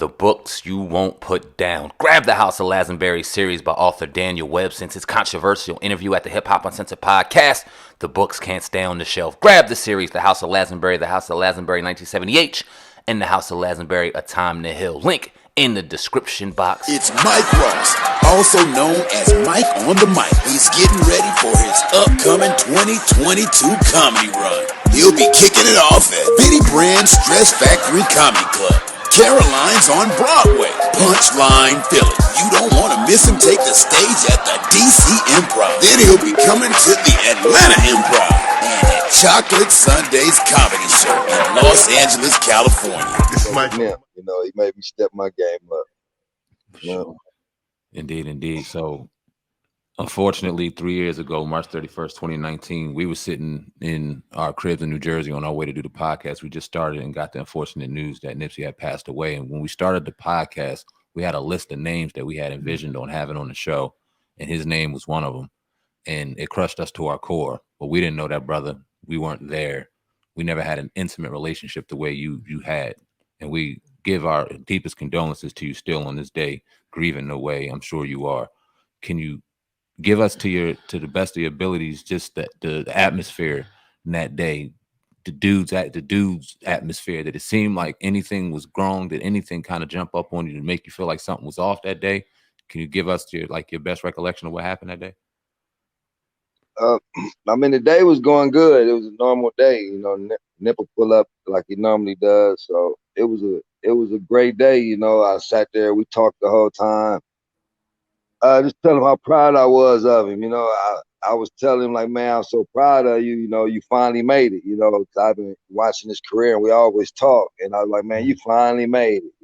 The books you won't put down. Grab the House of Lazenberry series by author Daniel Webb. Since his controversial interview at the Hip Hop Uncensored podcast, the books can't stay on the shelf. Grab the series, The House of Lazenberry, The House of Lazenberry 1970H, and The House of Lazenberry, A Time to Heal. Link in the description box. It's Mike Ross, also known as Mike on the Mic. He's getting ready for his upcoming 2022 comedy run. He'll be kicking it off at Bitty Brand's Stress Factory Comedy Club. Caroline's on Broadway, Punchline Philly. You don't want to miss him take the stage at the DC Improv. Then he'll be coming to the Atlanta Improv and at Chocolate Sundays Comedy Show in Los Angeles, California. This might be, he made me step my game up. Sure. Indeed. So, unfortunately, 3 years ago, March 31st, 2019, we were sitting in our cribs in New Jersey on our way to do the podcast. We just started and got the unfortunate news that Nipsey had passed away. And when we started the podcast, we had a list of names that we had envisioned on having on the show, and his name was one of them. And it crushed us to our core. But we didn't know that, brother. We weren't there. We never had an intimate relationship the way you had. And we give our deepest condolences to you still on this day, grieving the way I'm sure you are. Can you give us to the best of your abilities just the atmosphere in that day, the dude's atmosphere? Did it seem like anything was growing? Did anything kind of jump up on you to make you feel like something was off that day? Can you give us your best recollection of what happened that day? The day was going good. It was a normal day, Nip will pull up like he normally does. So it was a great day, I sat there, we talked the whole time. Just tell him how proud I was of him. I was telling him, like, man, I'm so proud of you. You finally made it. 'Cause I've been watching his career and we always talk. And I was like, man, you finally made it.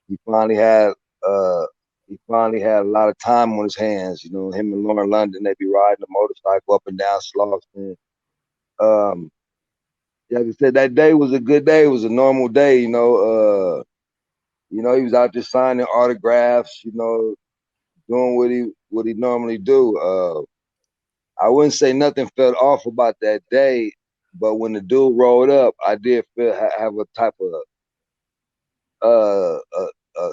He finally had a lot of time on his hands. Him and Lauren London, they be riding a motorcycle up and down Slauson. Like I said, that day was a good day. It was a normal day. He was out there signing autographs. Doing what he normally do. I wouldn't say nothing felt off about that day, but when the dude rolled up, I did have a type of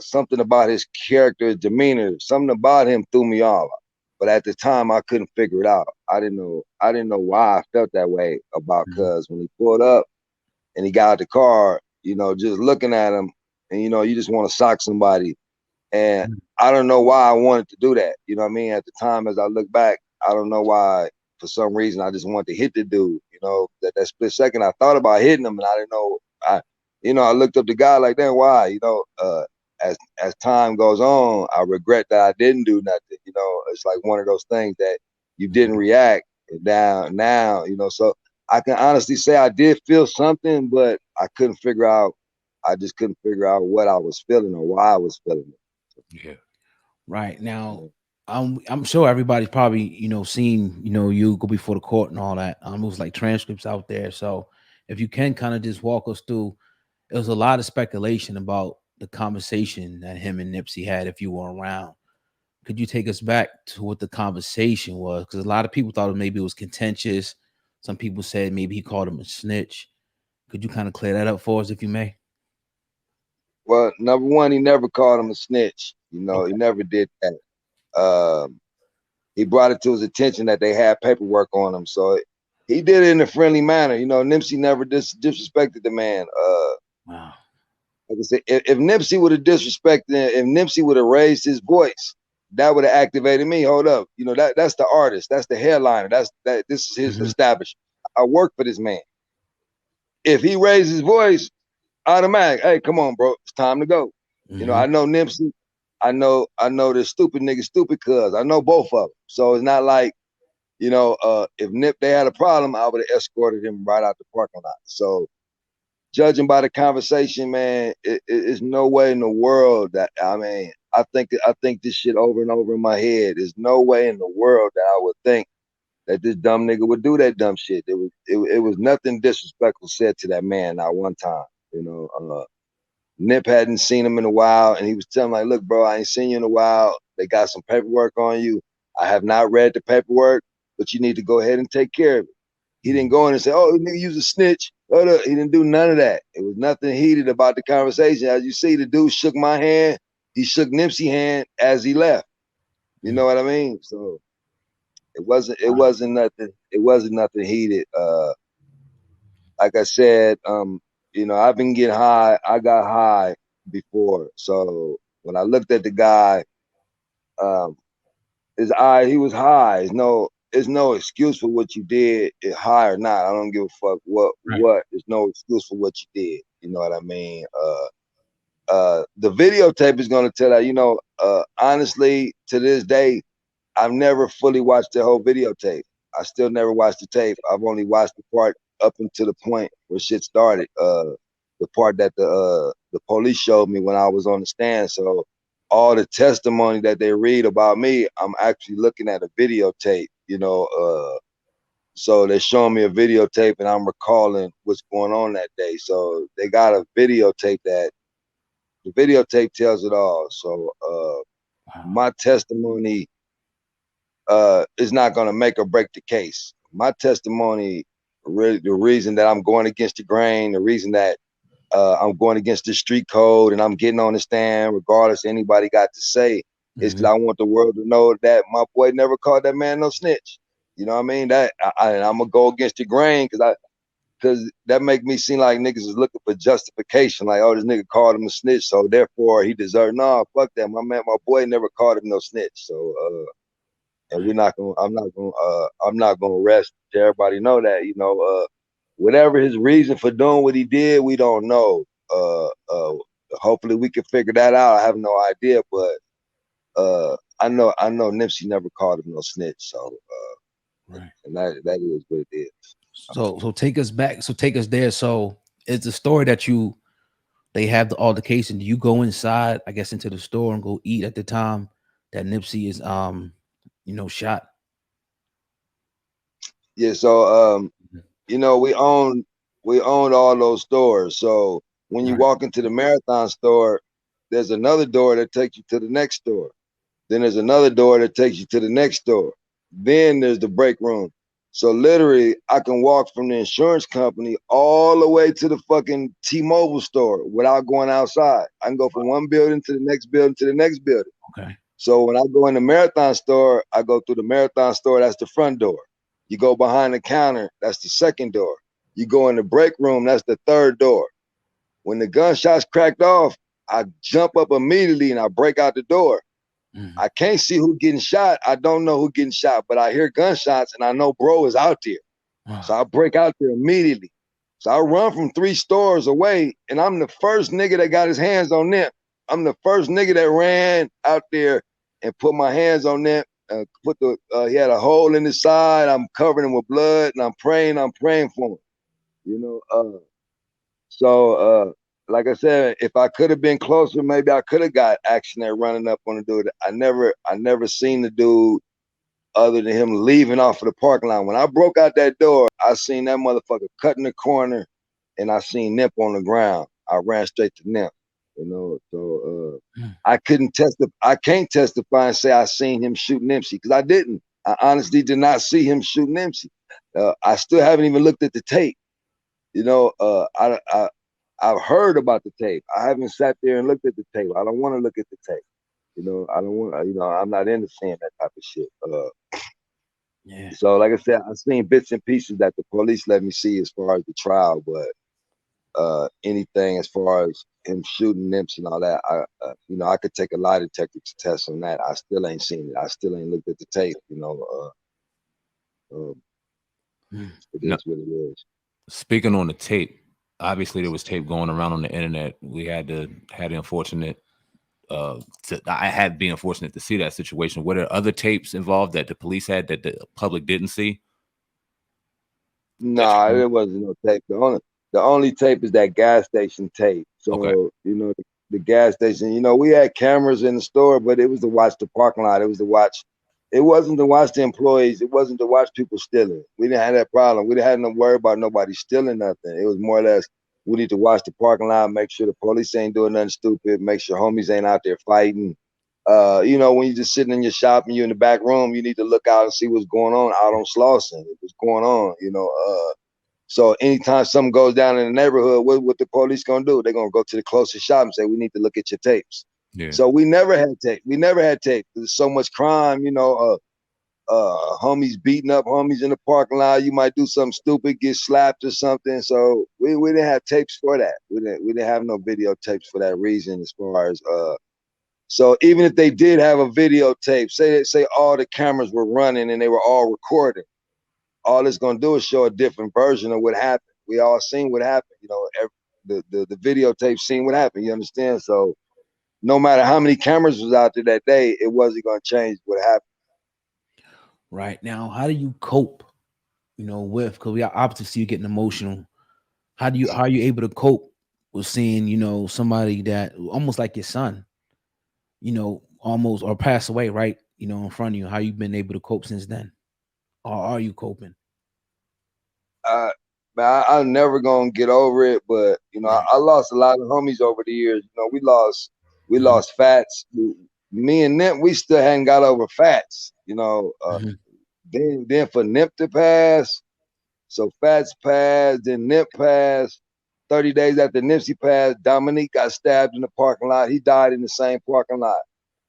something about his character, his demeanor. Something about him threw me off. But at the time, I couldn't figure it out. I didn't know why I felt that way about. Because when he pulled up and he got out the car, just looking at him, and you just want to sock somebody. And I don't know why I wanted to do that. You know what I mean? At the time, as I look back, I don't know why. For some reason, I just wanted to hit the dude. That split second, I thought about hitting him, and I didn't know. I looked up the guy like, damn, why? As time goes on, I regret that I didn't do nothing. It's like one of those things that you didn't react down now. So I can honestly say I did feel something, but I couldn't figure out. I just couldn't figure out what I was feeling or why I was feeling it. Yeah. Right now, I'm sure everybody's probably seen you go before the court and all that. It was like transcripts out there. So if you can kind of just walk us through, it was a lot of speculation about the conversation that him and Nipsey had if you were around. Could you take us back to what the conversation was? Because a lot of people thought maybe it was contentious. Some people said maybe he called him a snitch. Could you kind of clear that up for us if you may? Well, number one, he never called him a snitch. He never did that. He brought it to his attention that they had paperwork on him. So he did it in a friendly manner. Nipsey never disrespected the man. Wow. Like I said, if Nipsey would have disrespected, if Nipsey would have raised his voice, that would have activated me. Hold up. That's the artist. That's the headliner. This is his establishment. I work for this man. If he raised his voice, automatic. Hey, come on, bro. It's time to go. I know Nipsey. I know the stupid nigga, stupid cuz. I know both of them. So it's not like, if Nip, they had a problem, I would have escorted him right out the parking lot. So judging by the conversation, man, it's no way in the world that, I think this shit over and over in my head. There's no way in the world that I would think that this dumb nigga would do that dumb shit. It was nothing disrespectful said to that man not one time. Nip hadn't seen him in a while, and he was telling like, look, bro, I ain't seen you in a while. They got some paperwork on you. I have not read the paperwork, but you need to go ahead and take care of it. He didn't go in and say, "Oh, nigga, you a snitch." He didn't do none of that. It was nothing heated about the conversation. As you see, the dude shook my hand. He shook Nipsey's hand as he left. You know what I mean? So it wasn't nothing heated. Like I said, I've been getting high. I got high before. So when I looked at the guy, he was high. There's no excuse for what you did, high or not. I don't give a fuck what. There's no excuse for what you did. You know what I mean? The videotape is gonna tell that, honestly, to this day, I've never fully watched the whole videotape. I still never watched the tape. I've only watched the part up until the point where shit started. The part that the police showed me when I was on the stand. So all the testimony that they read about me, I'm actually looking at a videotape, so they're showing me a videotape and I'm recalling what's going on that day. So they got a videotape that the videotape tells it all. So my testimony is not going to make or break the case. My testimony, really, the reason that I'm going against the grain, the reason that I'm going against the street code and I'm getting on the stand, regardless of anybody got to say, is because I want the world to know that my boy never called that man no snitch. You know what I mean? That I'm gonna go against the grain because that make me seem like niggas is looking for justification. Like, oh, this nigga called him a snitch, so therefore he deserved. No, fuck that. My boy never called him no snitch. So and I'm not gonna rest to everybody know that, whatever his reason for doing what he did, we don't know. Hopefully we can figure that out. I have no idea, but I know Nipsey never called him no snitch. So and that is what it is. So take us back. So take us there. So it's the story that they have the altercation. Do you go inside, I guess, into the store and go eat at the time that Nipsey is shot? Yeah, so we owned all those stores. So when you walk into the Marathon store, there's another door that takes you to the next store. Then there's another door that takes you to the next store. Then there's the break room. So literally, I can walk from the insurance company all the way to the fucking T-Mobile store without going outside. I can go from one building to the next building to the next building. Okay. So when I go in the Marathon store, I go through the Marathon store. That's the front door. You go behind the counter. That's the second door. You go in the break room. That's the third door. When the gunshots cracked off, I jump up immediately and I break out the door. I can't see who getting shot. I don't know who getting shot, but I hear gunshots and I know bro is out there. So I break out there immediately. So I run from 3 stores away and I'm the first nigga that got his hands on them. I'm the first nigga that ran out there and put my hands on them. He had a hole in his side. I'm covering him with blood and I'm praying for him. So like I said, if I could have been closer, maybe I could have got action at running up on the dude. I never seen the dude other than him leaving off of the parking lot. When I broke out that door, I seen that motherfucker cutting the corner and I seen Nip on the ground. I ran straight to Nip, so I can't testify and say I seen him shoot Nipsey because I didn't. I honestly did not see him shoot Nipsey. I still haven't even looked at the tape. I've heard about the tape. I haven't sat there and looked at the tape. I don't want to look at the tape. I don't want. I'm not into seeing that type of shit. So, like I said, I've seen bits and pieces that the police let me see as far as the trial, but anything as far as him shooting Nipsey and all that, I could take a lie detector test on that. I still ain't seen it. I still ain't looked at the tape. It is what it is. Speaking on the tape. Obviously, there was tape going around on the internet. We had the unfortunate. I had been unfortunate to see that situation. Were there other tapes involved that the police had that the public didn't see? Nah, there wasn't no tape. The only tape is that gas station tape. So the gas station. We had cameras in the store, but it was to watch the parking lot. It was to watch. It wasn't to watch the employees. It wasn't to watch people stealing. We didn't have that problem. We didn't have no worry about nobody stealing nothing. It was more or less, we need to watch the parking lot, make sure the police ain't doing nothing stupid, make sure homies ain't out there fighting. You know, when you're just sitting in your shop and you're in the back room, you need to look out and see what's going on out on Slauson, what's going on, you know. So anytime something goes down in the neighborhood, what the police gonna do? They're gonna go to the closest shop and say, we need to look at your tapes. Yeah. So we never had tape. We never had tape. There's so much crime, you know, homies beating up homies in the parking lot. You might do something stupid, get slapped or something. So we didn't have tapes for that. We didn't have no videotapes for that reason. As far as so even if they did have a videotape, say all the cameras were running and they were all recording, all it's gonna do is show a different version of what happened. We all seen what happened, you know. The videotape seen what happened. You understand? So no matter how many cameras was out there that day, it wasn't gonna change what happened. Right now, how do you cope? You know, with because we obviously see you getting emotional. How are you able to cope with seeing, you know, somebody that almost like your son, you know, almost or pass away, right? You know, in front of you. How you been able to cope since then? Or are you coping? Man, I'm never gonna get over it, but you know, Right. I lost a lot of homies over the years. You know, we Mhm. lost Fats. Me and Nip, we still hadn't got over Fats. You know, Mhm. then for Nip to pass, so Fats passed, then Nip passed. 30 days after Nipsey passed, Dominique got stabbed in the parking lot. He died in the same parking lot.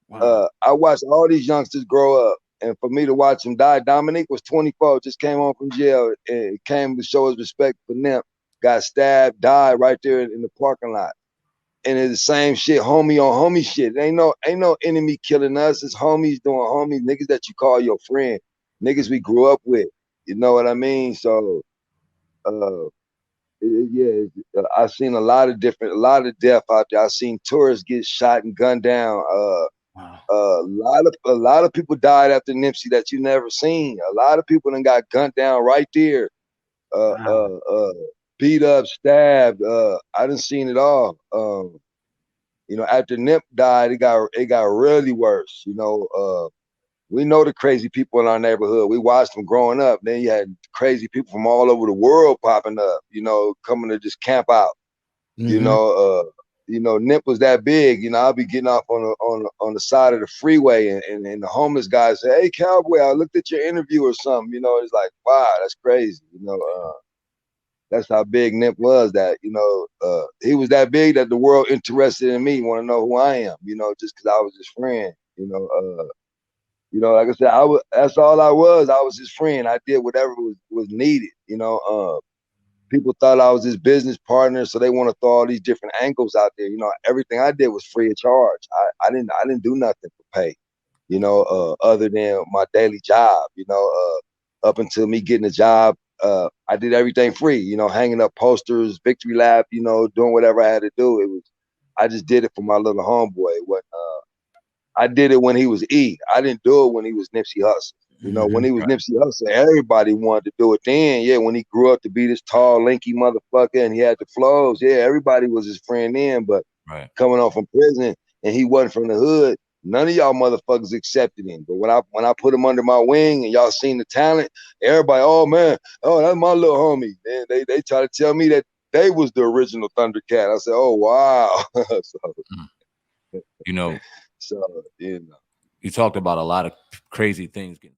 Wow. I watched all these youngsters grow up, and for me to watch him die, Dominique was 24, just came home from jail, and came to show his respect for Nip. Got stabbed, died right there in the parking lot. And it's the same shit, homie on homie shit. Ain't no enemy killing us. It's homies doing homies, niggas that you call your friend, niggas we grew up with. You know what I mean? So, uh, I've seen a lot of death out there. I've seen tourists get shot and gunned down. Wow. A lot of people died after Nipsey that you never seen. A lot of people then got gunned down right there, Wow. beat up, stabbed. I done seen it all. You know, after Nip died, it got really worse. You know, we know the crazy people in our neighborhood. We watched them growing up. Then you had crazy people from all over the world popping up. You know, coming to just camp out. Mm-hmm. You know, Nip was that big. You know, I'll be getting off on the side of the freeway, and the homeless guy say, "Hey, Cowboy, I looked at your interview or something." You know, it's like, wow, that's crazy. You know, that's how big Nip was. That he was that big that the world interested in me, want to know who I am. You know, just because I was his friend. Like I said, that's all I was. I was his friend. I did whatever was needed. People thought I was his business partner, so they want to throw all these different angles out there. You know, everything I did was free of charge. I didn't do nothing for pay, other than my daily job. Up until me getting a job, I did everything free. You know, hanging up posters, victory lap. You know, doing whatever I had to do. I just did it for my little homeboy. I did it when he was E. I didn't do it when he was Nipsey Hussle. You know, when he was Right. Nipsey Hussle, everybody wanted to do it then. Yeah, when he grew up to be this tall, lanky motherfucker and he had the flows, yeah, everybody was his friend then. But Right. coming off from prison and he wasn't from the hood, none of y'all motherfuckers accepted him. But when I put him under my wing and y'all seen the talent, everybody, oh man, oh that's my little homie. And they try to tell me that they was the original Thundercat. I said, oh wow. You know, so you talked about a lot of crazy things getting